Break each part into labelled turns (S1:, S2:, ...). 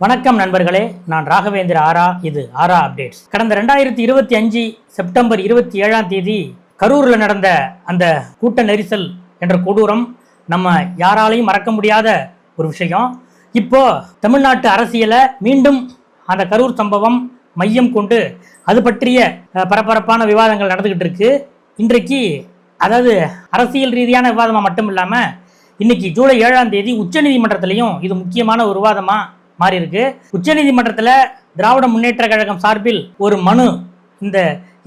S1: வணக்கம் நண்பர்களே, நான் ராகவேந்திர ஆரா. இது ஆரா அப்டேட்ஸ். கடந்த 2025 செப்டம்பர் 27 கரூரில் நடந்த அந்த கூட்ட நெரிசல் என்ற கொடூரம் நம்ம யாராலையும் மறக்க முடியாத ஒரு விஷயம். இப்போ தமிழ்நாட்டு அரசியலை மீண்டும் அந்த கரூர் சம்பவம் மையம் கொண்டு அது பற்றிய பரபரப்பான விவாதங்கள் நடந்துகிட்டு இருக்கு. இன்றைக்கு அதாவது அரசியல் ரீதியான விவாதமாக மட்டும் இல்லாமல் இன்னைக்கு ஜூலை 7 உச்சநீதிமன்றத்திலையும் இது முக்கியமான ஒரு விவாதமாக மாறி இருக்கு. உச்சநீதிமன்றத்தில் திராவிட முன்னேற்ற கழகம் சார்பில் ஒரு மனு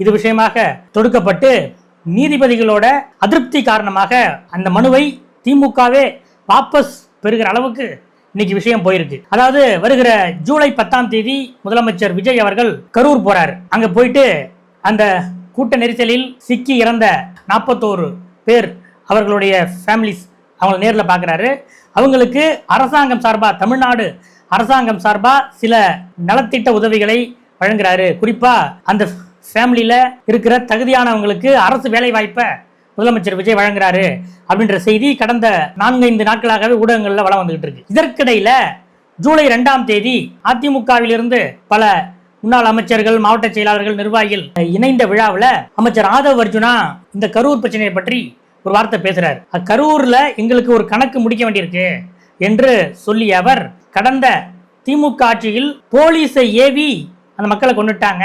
S1: இது விஷயமாக தொடுக்கப்பட்டு நீதிபதிகளோட அதிருப்தி காரணமாக அந்த மனுவை திமுகவே வாபஸ் பெறுகிற அளவுக்கு இன்னைக்கு விஷயம் போயிருக்கு. அதாவது வருகிற ஜூலை 10 முதலமைச்சர் விஜய் அவர்கள் கரூர் போறாரு. அங்க போயிட்டு அந்த கூட்ட நெரிசலில் சிக்கி இறந்த 41 பேர் அவர்களுடைய ஃபேமிலிஸ் அவங்களை நேரில் பார்க்குறாரு. அவங்களுக்கு அரசாங்கம் சார்பா, தமிழ்நாடு அரசாங்கம் சார்பா சில நலத்திட்ட உதவிகளை வழங்குறாரு. குறிப்பா அந்த ஃபேமிலியில இருக்கிற தகுதியானவங்களுக்கு அரசு வேலை வாய்ப்பை முதலமைச்சர் விஜய் வழங்குறாரு அப்படின்ற செய்தி கடந்த 4-5 நாட்களாகவே ஊடகங்கள்ல வளம் வந்துகிட்டு இருக்கு. இதற்கிடையில ஜூலை 2 அதிமுகவிலிருந்து பல முன்னாள் அமைச்சர்கள், மாவட்ட செயலாளர்கள், நிர்வாகிகள் இணைந்த விழாவில் அமைச்சர் ஆதவ் அர்ஜுனா இந்த கரூர் பிரச்சனையை பற்றி ஒரு வார்த்தை பேசுறாரு. கரூர்ல எங்களுக்கு ஒரு கணக்கு முடிக்க வேண்டியிருக்கு என்று சொல்லிய அவர் கடந்த திமுக ஆட்சியில் போலீஸை ஏவி அந்த மக்களை கொண்டுட்டாங்க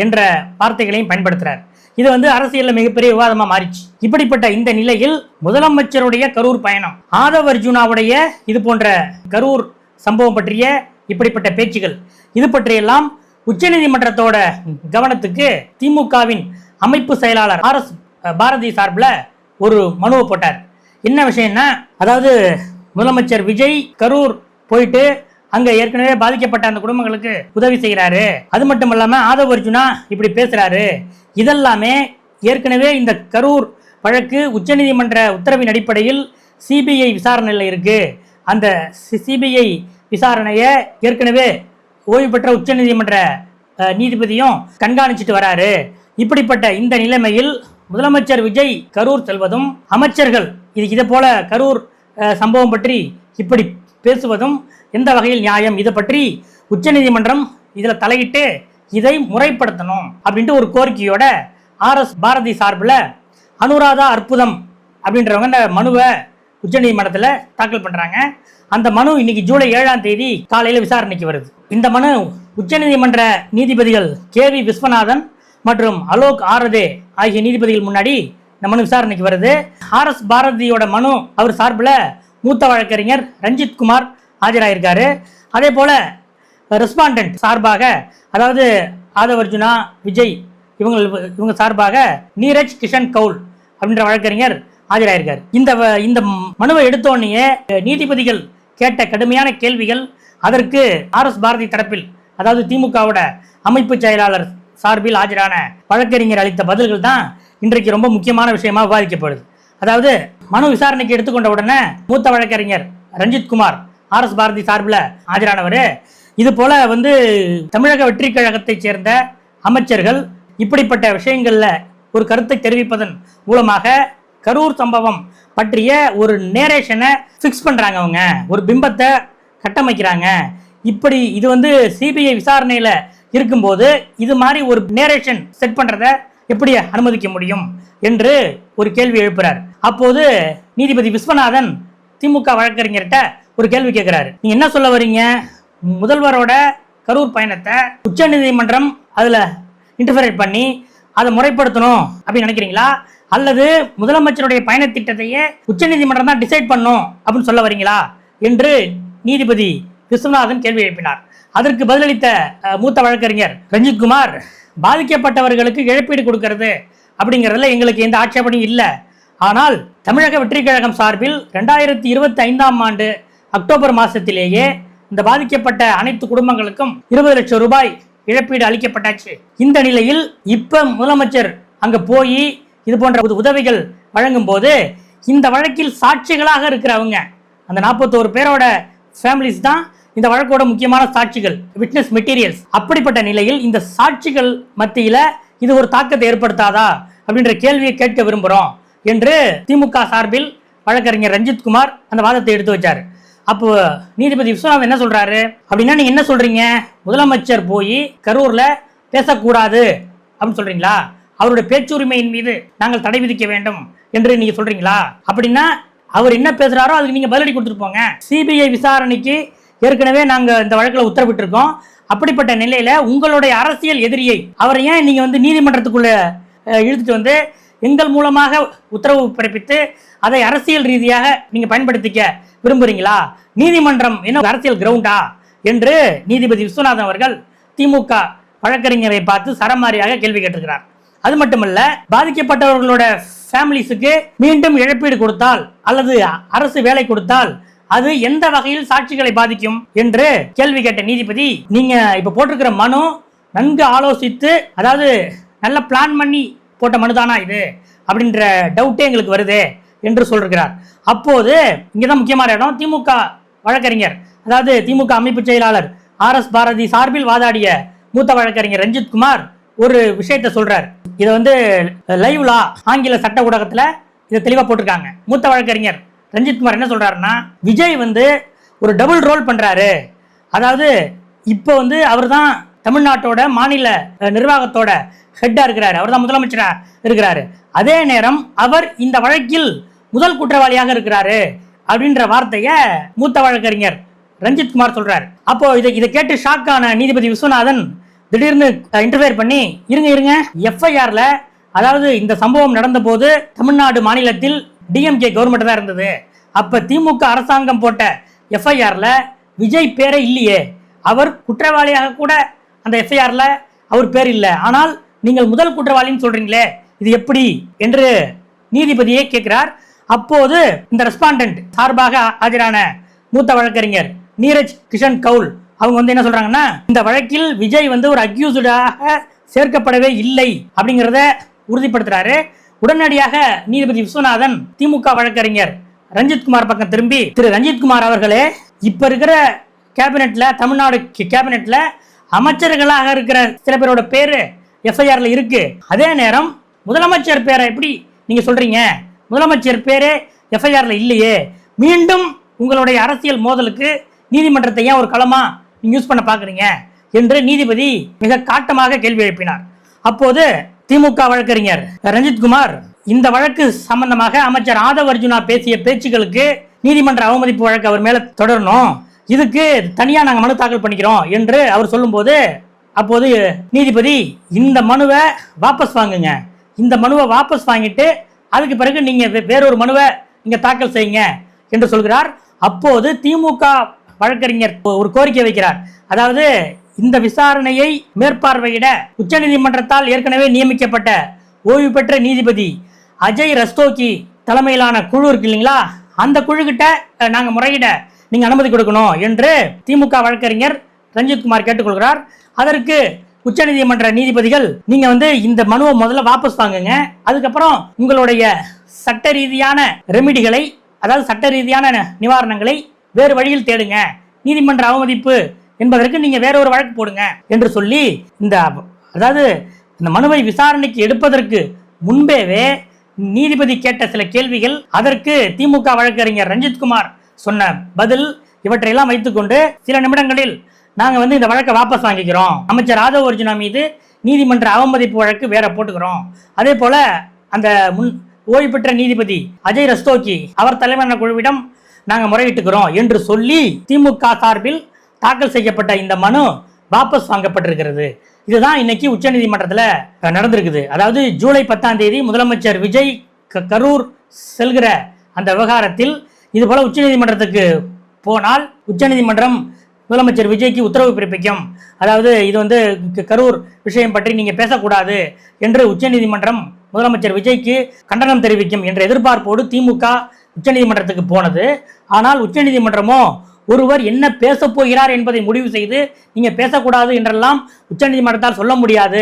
S1: என்ற வார்த்தைகளையும் பயன்படுத்துறார். இது அரசியல்ல மிகப்பெரிய விவாதமா மாறிச்சு. இப்படிப்பட்ட இந்த நிலையில் முதலமைச்சருடைய கரூர் பயணம், ஆதவ் அர்ஜுனாவுடைய இது போன்ற கரூர் சம்பவம் பற்றிய இப்படிப்பட்ட பேச்சுகள், இது பற்றியெல்லாம் உச்சநீதிமன்றத்தோட கவனத்துக்கு திமுகவின் அமைப்பு செயலாளர் RS பாரதி சார்பில் ஒரு மனுவை போட்டார். என்ன விஷயம்னா, அதாவது முதலமைச்சர் விஜய் கரூர் போயிட்டு அங்க ஏற்கனவே பாதிக்கப்பட்ட அந்த குடும்பங்களுக்கு உதவி செய்கிறாரு. அது மட்டும் இல்லாம ஆதவ் அர்ஜுனா இப்படி பேசுறாரு. இதெல்லாமே ஏற்கனவே இந்த கரூர் வழக்கு உச்சநீதிமன்ற உத்தரவின் அடிப்படையில் சிபிஐ விசாரணையில் இருக்கு. அந்த சிபிஐ விசாரணையை ஏற்கனவே ஓய்வு பெற்ற உச்சநீதிமன்ற நீதிபதியும் கண்காணிச்சுட்டு வராரு. இப்படிப்பட்ட இந்த நிலைமையில் முதலமைச்சர் விஜய் கரூர் செல்வதும், அமைச்சர்கள் இதை போல கரூர் சம்பவம் பற்றி இப்படி பேசுவதும் எந்த வகையில் நியாயம்? இதை பற்றி உச்சநீதிமன்றம் இதில் தலையிட்டு இதை முறைப்படுத்தணும் அப்படின்ட்டு ஒரு கோரிக்கையோட RS பாரதி சார்பில் அனுராதா அற்புதம் அப்படின்றவங்க இந்த மனுவை உச்சநீதிமன்றத்தில் தாக்கல் பண்ணுறாங்க. அந்த மனு இன்னைக்கு ஜூலை 7 காலையில் விசாரணைக்கு வருது. இந்த மனு உச்சநீதிமன்ற நீதிபதிகள் KV விஸ்வநாதன் மற்றும் அலோக் ஆரதே ஆகிய நீதிபதிகள் முன்னாடி இந்த மனு விசாரணைக்கு வருது. RS பாரதியோட மனு அவர் சார்பில் மூத்த வழக்கறிஞர் ரஞ்சித் குமார் ஆஜராயிருக்காரு. அதே போல ரெஸ்பாண்டன்ட் சார்பாக, அதாவது ஆதவ் அர்ஜுனா, விஜய் இவங்க சார்பாக நீரஜ் கிஷன் கவுல் அப்படின்ற வழக்கறிஞர் ஆஜராயிருக்காரு. இந்த மனுவை எடுத்தோடனே நீதிபதிகள் கேட்ட கடுமையான கேள்விகள், அதற்கு RS பாரதி தரப்பில், அதாவது திமுகவோட அமைப்பு செயலாளர் சார்பில் ஆஜரான வழக்கறிஞர் அளித்த பதில்கள் தான் இன்றைக்கு ரொம்ப முக்கியமான விஷயமா விவாதிக்கப்படுது. அதாவது மனு விசாரணைக்கு எடுத்துக்கொண்ட உடனே மூத்த வழக்கறிஞர் ரஞ்சித் குமார் RS பாரதி சார்பில் ஆஜரானவர், இது போல தமிழக வெற்றி கழகத்தை சேர்ந்த அமைச்சர்கள் இப்படிப்பட்ட விஷயங்கள்ல ஒரு கருத்தை தெரிவிப்பதன் மூலமாக கரூர் சம்பவம் பற்றிய ஒரு நேரேஷனை ஃபிக்ஸ் பண்றாங்க. அவங்க ஒரு பிம்பத்தை கட்டமைக்கிறாங்க. இப்படி இது சிபிஐ விசாரணையில இருக்கும்போது இது மாதிரி ஒரு நேரேஷன் செட் பண்றத எப்படி அனுமதிக்க முடியும் என்று ஒரு கேள்வி எழுப்புறார். அப்போது நீதிபதி விஸ்வநாதன் திமுக வழக்கறிஞர்கிட்ட ஒரு கேள்வி கேட்கிறாரு. நீங்க என்ன சொல்ல வரீங்க? முதல்வரோட கரூர் பயணத்தை உச்சநீதிமன்றம் அதுல இன்டர்ஃபியர் பண்ணி அதை முறைப்படுத்தணும் அப்படின்னு நினைக்கிறீங்களா, அல்லது முதலமைச்சருடைய பயண திட்டத்தையே உச்சநீதிமன்றம் தான் டிசைட் பண்ணும் அப்படின்னு சொல்ல வரீங்களா என்று நீதிபதி விஸ்வநாதன் கேள்வி எழுப்பினார். அதற்கு பதிலளித்த மூத்த வழக்கறிஞர் ரஞ்சித் குமார், பாதிக்கப்பட்டவர்களுக்கு இழப்பீடு கொடுக்கிறது அப்படிங்கிறதுல எங்களுக்கு எந்த ஆட்சேபனையும் இல்லை. ஆனால் தமிழக வெற்றி கழகம் சார்பில் 2025 அக்டோபர் மாதத்திலேயே இந்த பாதிக்கப்பட்ட அனைத்து குடும்பங்களுக்கும் 20 லட்சம் ரூபாய் இழப்பீடு அளிக்கப்பட்டாச்சு. இந்த நிலையில் இப்ப முதலமைச்சர் அங்க போய் இது போன்ற உதவிகள் வழங்கும் போது இந்த வழக்கில் சாட்சிகளாக இருக்கிறவங்க அந்த 41 பேரோட ஃபேமிலிஸ் தான் இந்த வழக்கோட முக்கியமான சாட்சிகள், விட்னஸ் மெட்டீரியல்ஸ். அப்படிப்பட்ட நிலையில் இந்த சாட்சிகள் மத்தியில இது ஒரு தாக்கத்தை ஏற்படுத்தாதா அப்படின்ற கேள்வியை கேட்க விரும்புகிறோம் என்று திமுக சார்பில் வழக்கறிஞர் ரஞ்சித் குமார் அந்த வாதத்தை எடுத்து வச்சார். அப்போ நீதிபதி விஸ்வநாதன் என்ன சொல்றாரு அப்படின்னா, நீங்க என்ன சொல்றீங்க, முதலமைச்சர் போய் கரூர்ல பேசக்கூடாது அப்படின்னு சொல்றீங்களா, அவருடைய பேச்சுரிமையின் மீது நாங்கள் தடை விதிக்க வேண்டும் என்று நீங்க சொல்றீங்களா? அப்படின்னா அவர் என்ன பேசுறாரோ அதுக்கு நீங்க பதிலடி கொடுத்துட்டு போங்க. சிபிஐ விசாரணைக்கு ஏற்கனவே நாங்க இந்த வழக்கில் உத்தரவிட்டு இருக்கோம். அப்படிப்பட்ட நிலையில உங்களுடைய அரசியல் எதிரியை அவரை ஏன் நீங்க நீதிமன்றத்துக்குள்ள இழுத்துட்டு வந்து எங்கள் மூலமாக உத்தரவு பிறப்பித்து அதை அரசியல் ரீதியாக நீங்க பயன்படுத்திக்க விரும்புறீங்களா? நீதிமன்றம் என்ன அரசியல் கிரவுண்டா என்று நீதிபதி விஸ்வநாதன் அவர்கள் திமுக வழக்கறிஞரை பார்த்து சரமாரியாக கேள்வி கேட்டிருக்கிறார். அது மட்டுமல்ல, பாதிக்கப்பட்டவர்களோட ஃபேமிலிஸுக்கு மீண்டும் இழப்பீடு கொடுத்தால் அல்லது அரசு வேலை கொடுத்தால் அது எந்த வகையில் சாட்சிகளை பாதிக்கும் என்று கேள்வி கேட்ட நீதிபதி, நீங்க இப்ப போட்டிருக்கிற மனு நன்கு ஆலோசித்து, அதாவது நல்ல பிளான் பண்ணி போட்ட மனுதானா இது அப்படின்ற டவுட்டே எங்களுக்கு வருது என்று சொல்றார். அப்போது இங்கதான் முக்கியமான இடம். திமுக வழக்கறிஞர், அதாவது திமுக அமைப்பு செயலாளர் RS பாரதி சார்பில் வாதாடிய மூத்த வழக்கறிஞர் ரஞ்சித் குமார் ஒரு விஷயத்தை சொல்றார். இதை லைவ்லா ஆங்கில சட்ட ஊடகத்துல இதை தெளிவா போட்டிருக்காங்க. மூத்த வழக்கறிஞர் ரஞ்சித் குமார் என்ன சொல்றாருன்னா, விஜய் ஒரு டபுள் ரோல் பண்றாரு. அதாவது இப்போ அவர் தான் தமிழ்நாட்டோட மாநில நிர்வாகத்தோட ஹெட்டா இருக்கிறாரு, அவர் தான் முதலமைச்சரா இருக்கிறாரு. அதே நேரம் அவர் இந்த வழக்கில் முதல் குற்றவாளியாக இருக்கிறாரு அப்படின்ற வார்த்தையை மூத்த வழக்கறிஞர் ரஞ்சித் குமார் சொல்றாரு. அப்போ இதை கேட்டு ஷாக்கான நீதிபதி விஸ்வநாதன் திடீர்னு இன்டர்ஃபியர் பண்ணி, இருங்க எஃப்ஐஆர்ல, அதாவது இந்த சம்பவம் நடந்த போது தமிழ்நாடு மாநிலத்தில் டிஎம்கே கவர்மெண்ட் தான் இருந்தது. அப்ப திமுக அரசாங்கம் போட்ட எஃப்ஐஆர்ல விஜய் பேரே இல்லையே, அவர் குற்றவாளியாக கூட அந்த எஃப்ஐஆர்ல அவர் பேர் இல்லை. ஆனால் நீங்கள் முதல் குற்றவாளின்னு சொல்றீங்களே, இது எப்படி என்று நீதிபதியே கேட்கிறார். அப்போது இந்த ரெஸ்பாண்டன்ட் சார்பாக ஆஜரான மூத்த வழக்கறிஞர் நீரஜ் கிஷன் கவுல் அவங்க என்ன சொல்றாங்கன்னா, இந்த வழக்கில் விஜய் ஒரு அக்யூஸ்டாக சேர்க்கப்படவே இல்லை அப்படிங்கிறத உறுதிப்படுத்துறாரு. உடனடியாக நீதிபதி விஸ்வநாதன் திமுக வழக்கறிஞர் ரஞ்சித் குமார் பக்கம் திரும்பி, திரு ரஞ்சித் குமார் அவர்களே, இப்ப இருக்கிற கேபினெட்ல, தமிழ்நாடு கேபினெட்ல அமைச்சர்களாக இருக்கிற சில பேரோட பேரு எஃப்ஐஆர்ல இருக்கு. அதே நேரம் முதலமைச்சர் பேரை எப்படி நீங்க சொல்றீங்க? முதலமைச்சர் பேரே எஃப்ஐஆர்ல இல்லையே. மீண்டும் உங்களுடைய அரசியல் மோதலுக்கு நீதிமன்றத்தை ஏன் ஒரு களமா நீங்க யூஸ் பண்ண பாக்குறீங்க என்று நீதிபதி மிக காட்டமாக கேள்வி எழுப்பினார். அப்போது திமுக வழக்கறிஞர் ரஞ்சித் குமார், இந்த வழக்கு சம்பந்தமாக அமைச்சர் ஆதவ் அர்ஜுனா பேசிய பேச்சுக்களுக்கு நீதிமன்ற அவமதிப்பு வழக்கு அவர் மேல தொடரணும், இதுக்கு தனியா நாங்க மனு தாக்கல் பண்ணிக்கிறோம் என்று அவர் சொல்லும்போது, அப்போது நீதிபதி, இந்த மனுவை வாபஸ் வாங்குங்க, இந்த மனுவை வாபஸ் வாங்கிட்டு அதுக்கு பிறகு நீங்க வேறொரு மனுவை நீங்க தாக்கல் செய்யுங்க என்று சொல்கிறார். அப்போது திமுக வழக்கறிஞர் ஒரு கோரிக்கை வைக்கிறார். அதாவது இந்த விசாரணையை மேற்பார்வையிட உச்சநீதிமன்றத்தால் ஏற்கனவே நியமிக்கப்பட்ட ஓய்வு பெற்ற நீதிபதி அஜய் ரஸ்தோகி தலைமையிலான குழு இருக்கு இல்லைங்களா, அந்த குழு கிட்ட நாங்க முறையிட நீங்க அனுமதி கொடுக்கணும் என்று திமுக வழக்கறிஞர் ரஞ்சித் குமார் கேட்டுக்கொள்கிறார். அதற்கு உச்சநீதிமன்ற நீதிபதிகள், நீங்க இந்த மனுவை முதல்ல வாபஸ் வாங்குங்க, அதுக்கப்புறம் உங்களுடைய சட்ட ரீதியான ரெமிடிகளை, அதாவது சட்ட ரீதியான நிவாரணங்களை வேறு வழியில் தேடுங்க, நீதிமன்ற அவமதிப்பு என்பதற்கு நீங்க வேற ஒரு வழக்கு போடுங்க என்று சொல்லி, அதாவது இந்த மனுவை விசாரணைக்கு எடுப்பதற்கு முன்பேவே நீதிபதி கேட்ட சில கேள்விகள், அதற்கு திமுக வழக்கறிஞர் ரஞ்சித் குமார் சொன்ன பதில், இவற்றையெல்லாம் வைத்துக்கொண்டு சில நிமிடங்களில் நாங்க இந்த வழக்கை வாபஸ் வாங்கிக்கிறோம், அமைச்சர் ஆதவ் அர்ஜுனா மீது நீதிமன்ற அவமதிப்பு வழக்கு வேற போட்டுக்கிறோம், அதே போல அந்த ஓய்வு பெற்ற நீதிபதி அஜய் ரஸ்தோகி அவர் தலைமையான குழுவிடம் நாங்க முறையிட்டுக்கிறோம் என்று சொல்லி திமுக சார்பில் தாக்கல் செய்யப்பட்ட இந்த மனு வாபஸ் வாங்கப்பட்டிருக்கிறது. இதுதான் இன்னைக்கு உச்சநீதிமன்றத்தில் நடந்திருக்குது. அதாவது ஜூலை 10ஆம் தேதி முதலமைச்சர் விஜய் கரூர் செல்கிற அந்த விவகாரத்தில் இது போல உச்சநீதிமன்றத்துக்கு போனால் உச்சநீதிமன்றம் முதலமைச்சர் விஜய்க்கு உத்தரவு பிறப்பிக்கும், அதாவது இது கரூர் விஷயம் பற்றி நீங்க பேசக்கூடாது என்று உச்சநீதிமன்றம் முதலமைச்சர் விஜய்க்கு கண்டனம் தெரிவிக்கும் என்ற எதிர்பார்ப்போடு திமுக உச்சநீதிமன்றத்துக்கு போனது. ஆனால் உச்சநீதிமன்றமோ ஒருவர் என்ன பேச போகிறார் என்பதை முடிவு செய்து நீங்க பேசக்கூடாது என்றெல்லாம் உச்சநீதிமன்றத்தால் சொல்ல முடியாது,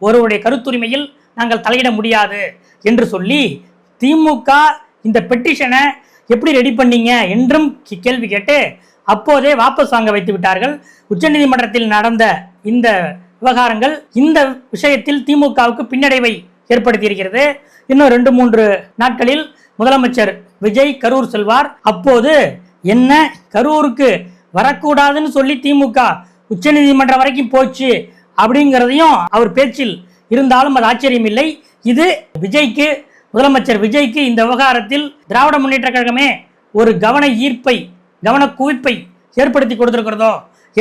S1: ஒருவருடைய கருத்துரிமையில் நாங்கள் தலையிட முடியாது என்று சொல்லி திமுக இந்த பெட்டிஷனை எப்படி ரெடி பண்ணீங்க என்றும் கேள்வி கேட்டு அப்போதே வாபஸ் வாங்க வைத்து விட்டார்கள். உச்சநீதிமன்றத்தில் நடந்த இந்த விவகாரங்கள் இந்த விஷயத்தில் திமுகவுக்கு பின்னடைவை ஏற்படுத்தி இருக்கிறது. இன்னும் 2-3 நாட்களில் முதலமைச்சர் விஜய் கரூர் செல்வார். அப்போது என்ன கரூருக்கு வரக்கூடாதுன்னு சொல்லி திமுக உச்சநீதிமன்றம் வரைக்கும் போச்சு அப்படிங்கிறதையும் அவர் பேச்சில் இருந்தாலும் அது ஆச்சரியம் இல்லை. இது விஜய்க்கு, முதலமைச்சர் விஜய்க்கு இந்த விவகாரத்தில் திராவிட முன்னேற்ற கழகமே ஒரு கவன குவிப்பை ஏற்படுத்தி கொடுத்திருக்கிறதோ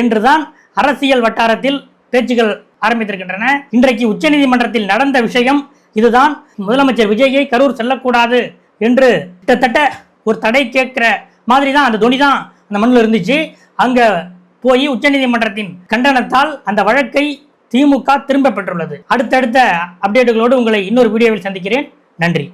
S1: என்றுதான் அரசியல் வட்டாரத்தில் பேச்சுகள் ஆரம்பித்திருக்கின்றன. இன்றைக்கு உச்சநீதிமன்றத்தில் நடந்த விஷயம் இதுதான். முதலமைச்சர் விஜயை கரூர் செல்லக்கூடாது என்று கிட்டத்தட்ட ஒரு தடை கேட்கிற மாதிரி தான் அந்த துணி தான் அந்த மண்ணில் இருந்துச்சு. அங்க போய் உச்சநீதிமன்றத்தின் கண்டனத்தால் அந்த வழக்கை திமுக திரும்ப பெற்றுள்ளது. அடுத்தடுத்த அப்டேட்டுகளோடு உங்களை இன்னொரு வீடியோவில் சந்திக்கிறேன். நன்றி.